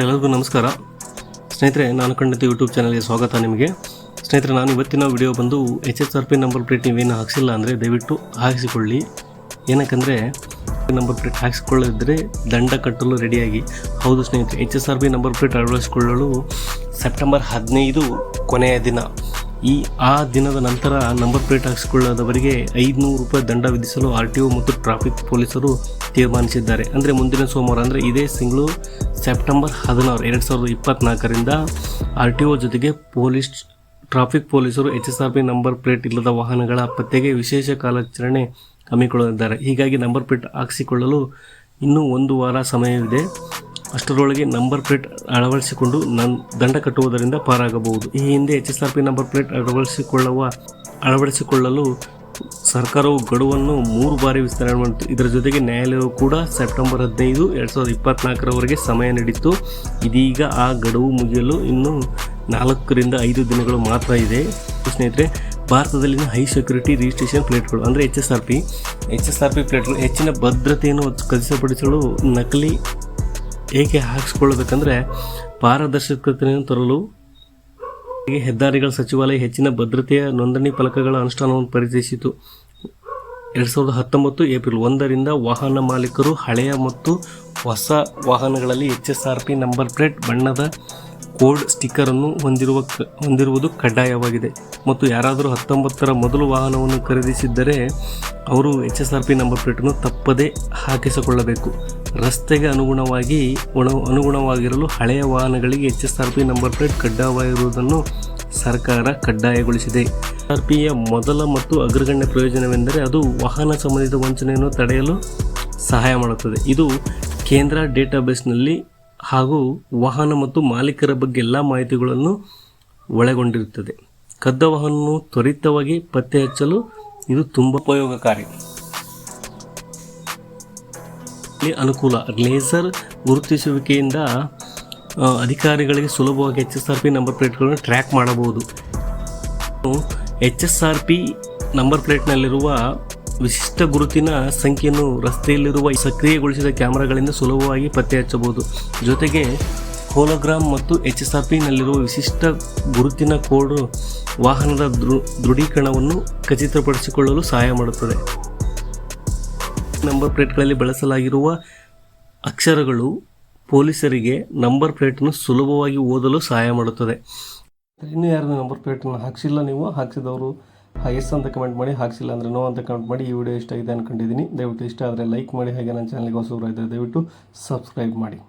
ಎಲ್ಲರಿಗೂ ನಮಸ್ಕಾರ ಸ್ನೇಹಿತರೆ, ನಾನು ಖಂಡಿತ ಯೂಟ್ಯೂಬ್ ಚಾನಲ್ಗೆ ಸ್ವಾಗತ ನಿಮಗೆ. ಸ್ನೇಹಿತರೆ, ನಾನು ಇವತ್ತಿನ ವಿಡಿಯೋ ಬಂದು HSRP ನಂಬರ್ ಪ್ಲೇಟ್ ನೀವೇನು ಹಾಕ್ಸಿಲ್ಲ ಅಂದರೆ ದಯವಿಟ್ಟು ಹಾಕಿಸಿಕೊಳ್ಳಿ. ಏನಕ್ಕಂದರೆ ನಂಬರ್ ಪ್ಲೇಟ್ ಹಾಕಿಸಿಕೊಳ್ಳದಿದ್ದರೆ ದಂಡ ಕಟ್ಟಲು ರೆಡಿಯಾಗಿ. ಹೌದು ಸ್ನೇಹಿತರೆ, HSRP ನಂಬರ್ ಪ್ಲೇಟ್ ಅಳವಡಿಸಿಕೊಳ್ಳಲು ಸೆಪ್ಟೆಂಬರ್ 15 ಕೊನೆಯ ದಿನ. ಆ ದಿನದ ನಂತರ ನಂಬರ್ ಪ್ಲೇಟ್ ಹಾಕಿಸಿಕೊಳ್ಳದವರಿಗೆ 500 ರೂಪಾಯಿ ದಂಡ ವಿಧಿಸಲು RTO ಮತ್ತು ಟ್ರಾಫಿಕ್ ಪೊಲೀಸರು ತೀರ್ಮಾನಿಸಿದ್ದಾರೆ. ಅಂದರೆ ಮುಂದಿನ ಸೋಮವಾರ, ಅಂದರೆ ಇದೇ ತಿಂಗಳು ಸೆಪ್ಟೆಂಬರ್ 16, 2024ರಿಂದ RTO ಜೊತೆಗೆ ಟ್ರಾಫಿಕ್ ಪೊಲೀಸರು HSRP ನಂಬರ್ ಪ್ಲೇಟ್ ಇಲ್ಲದ ವಾಹನಗಳ ಪತ್ತೆಗೆ ವಿಶೇಷ ಕಾರ್ಯಾಚರಣೆ ಹಮ್ಮಿಕೊಳ್ಳಲಿದ್ದಾರೆ. ಹೀಗಾಗಿ ನಂಬರ್ ಪ್ಲೇಟ್ ಹಾಕಿಸಿಕೊಳ್ಳಲು ಇನ್ನೂ 1 ವಾರ ಸಮಯವಿದೆ. ಅಷ್ಟರೊಳಗೆ ನಂಬರ್ ಪ್ಲೇಟ್ ಅಳವಡಿಸಿಕೊಂಡು ದಂಡ ಕಟ್ಟುವುದರಿಂದ ಪಾರಾಗಬಹುದು. ಈ ಹಿಂದೆ HSRP ನಂಬರ್ ಪ್ಲೇಟ್ ಅಳವಡಿಸಿಕೊಳ್ಳಲು ಸರ್ಕಾರವು ಗಡುವನ್ನು 3 ಬಾರಿ ವಿಸ್ತರಣೆ ಮಾಡಿತು. ಇದರ ಜೊತೆಗೆ ನ್ಯಾಯಾಲಯವು ಕೂಡ ಸೆಪ್ಟೆಂಬರ್ 15, 2024ರವರೆಗೆ ಸಮಯ ನೀಡಿತ್ತು. ಇದೀಗ ಆ ಗಡುವು ಮುಗಿಯಲು ಇನ್ನು 4 ರಿಂದ 5 ದಿನಗಳು ಮಾತ್ರ ಇದೆ. ಸ್ನೇಹಿತರೆ, ಭಾರತದಲ್ಲಿನ ಹೈ ಸೆಕ್ಯೂರಿಟಿ ರಿಜಿಸ್ಟ್ರೇಷನ್ ಪ್ಲೇಟ್ಗಳು ಅಂದರೆ HSRP ಪ್ಲೇಟ್ಗಳು ಹೆಚ್ಚಿನ ಭದ್ರತೆಯನ್ನು ಖಚಿತಪಡಿಸಲು ನಕಲಿ ಏಕೆ ಹಾಕಿಸಿಕೊಳ್ಳಬೇಕಂದ್ರೆ ಪಾರದರ್ಶಕತೆಯನ್ನು ತರಲು ಹೆದ್ದಾರಿಗಳ ಸಚಿವಾಲಯ ಹೆಚ್ಚಿನ ಭದ್ರತೆಯ ನೋಂದಣಿ ಫಲಕಗಳ ಅನುಷ್ಠಾನವನ್ನು ಪರಿಚಯಿಸಿತು. 2019 ಏಪ್ರಿಲ್ 1ರಿಂದ ವಾಹನ ಮಾಲೀಕರು ಹಳೆಯ ಮತ್ತು ಹೊಸ ವಾಹನಗಳಲ್ಲಿ HSRP ನಂಬರ್ ಪ್ಲೇಟ್ ಬಣ್ಣದ ಕೋಡ್ ಸ್ಟಿಕ್ಕರ್ ಅನ್ನು ಹೊಂದಿರುವುದು ಕಡ್ಡಾಯವಾಗಿದೆ. ಮತ್ತು ಯಾರಾದರೂ 19ರ ಮೊದಲು ವಾಹನವನ್ನು ಖರೀದಿಸಿದ್ದರೆ ಅವರು HSRP ನಂಬರ್ ಪ್ಲೇಟನ್ನು ತಪ್ಪದೇ ಹಾಕಿಸಿಕೊಳ್ಳಬೇಕು. ರಸ್ತೆಗೆ ಅನುಗುಣವಾಗಿರಲು ಹಳೆಯ ವಾಹನಗಳಿಗೆ HSRP ನಂಬರ್ ಪ್ಲೇಟ್ ಕಡ್ಡಾಯವಾಗಿರುವುದನ್ನು ಸರ್ಕಾರ ಕಡ್ಡಾಯಗೊಳಿಸಿದೆ. HSRPಯ ಮೊದಲ ಮತ್ತು ಅಗ್ರಗಣ್ಯ ಪ್ರಯೋಜನವೆಂದರೆ ಅದು ವಾಹನ ಸಂಬಂಧಿತ ವಂಚನೆಯನ್ನು ತಡೆಯಲು ಸಹಾಯ ಮಾಡುತ್ತದೆ. ಇದು ಕೇಂದ್ರ ಡೇಟಾಬೇಸ್ನಲ್ಲಿ ಹಾಗೂ ವಾಹನ ಮತ್ತು ಮಾಲೀಕರ ಬಗ್ಗೆ ಎಲ್ಲ ಮಾಹಿತಿಗಳನ್ನು ಒಳಗೊಂಡಿರುತ್ತದೆ. ಕದ್ದ ವಾಹನವನ್ನು ತ್ವರಿತವಾಗಿ ಪತ್ತೆ ಹಚ್ಚಲು ಇದು ತುಂಬ ಉಪಯೋಗಕಾರಿ. ಅನುಕೂಲ: ಲೇಸರ್ ಗುರುತಿಸುವಿಕೆಯಿಂದ ಅಧಿಕಾರಿಗಳಿಗೆ ಸುಲಭವಾಗಿ HSRP ನಂಬರ್ ಪ್ಲೇಟ್ಗಳನ್ನು ಟ್ರ್ಯಾಕ್ ಮಾಡಬಹುದು. HSRP ನಂಬರ್ ಪ್ಲೇಟ್ನಲ್ಲಿರುವ ವಿಶಿಷ್ಟ ಗುರುತಿನ ಸಂಖ್ಯೆಯನ್ನು ರಸ್ತೆಯಲ್ಲಿರುವ ಸಕ್ರಿಯಗೊಳಿಸಿದ ಕ್ಯಾಮೆರಾಗಳಿಂದ ಸುಲಭವಾಗಿ ಪತ್ತೆ ಹಚ್ಚಬಹುದು. ಜೊತೆಗೆ ಹೋಲೋಗ್ರಾಮ್ ಮತ್ತು HSRPನಲ್ಲಿರುವ ವಿಶಿಷ್ಟ ಗುರುತಿನ ಕೋಡ್ ವಾಹನದ ದೃಢೀಕರಣವನ್ನು ಖಚಿತಪಡಿಸಿಕೊಳ್ಳಲು ಸಹಾಯ ಮಾಡುತ್ತದೆ. ನಂಬರ್ ಪ್ಲೇಟ್ಗಳಲ್ಲಿ ಬಳಸಲಾಗಿರುವ ಅಕ್ಷರಗಳು ಪೊಲೀಸರಿಗೆ ನಂಬರ್ ಪ್ಲೇಟನ್ನು ಸುಲಭವಾಗಿ ಓದಲು ಸಹಾಯ ಮಾಡುತ್ತದೆ. ಇನ್ನೂ ಯಾರು ನಂಬರ್ ಪ್ಲೇಟನ್ನು ಹಾಕಿಸಿಲ್ಲ, ನೀವು ಹಾಕಿಸಿದವರು ಎಸ್ ಅಂತ ಕಮೆಂಟ್ ಮಾಡಿ, ಹಾಕಿಸಿಲ್ಲ ಅಂದರೆ ನೋ ಅಂತ ಕಮೆಂಟ್ ಮಾಡಿ. ಈ ವಿಡಿಯೋ ಇಷ್ಟ ಆಗಿದೆ ಅಂದ್ಕೊಂಡಿದ್ದೀನಿ. ದಯವಿಟ್ಟು ಇಷ್ಟ ಆದರೆ ಲೈಕ್ ಮಾಡಿ. ಹಾಗೆ ನನ್ನ ಚಾನಲ್ಗೆ ಹೊಸಬರಾಗಿದ್ದರೆ ದಯವಿಟ್ಟು ಸಬ್ಸ್ಕ್ರೈಬ್ ಮಾಡಿ.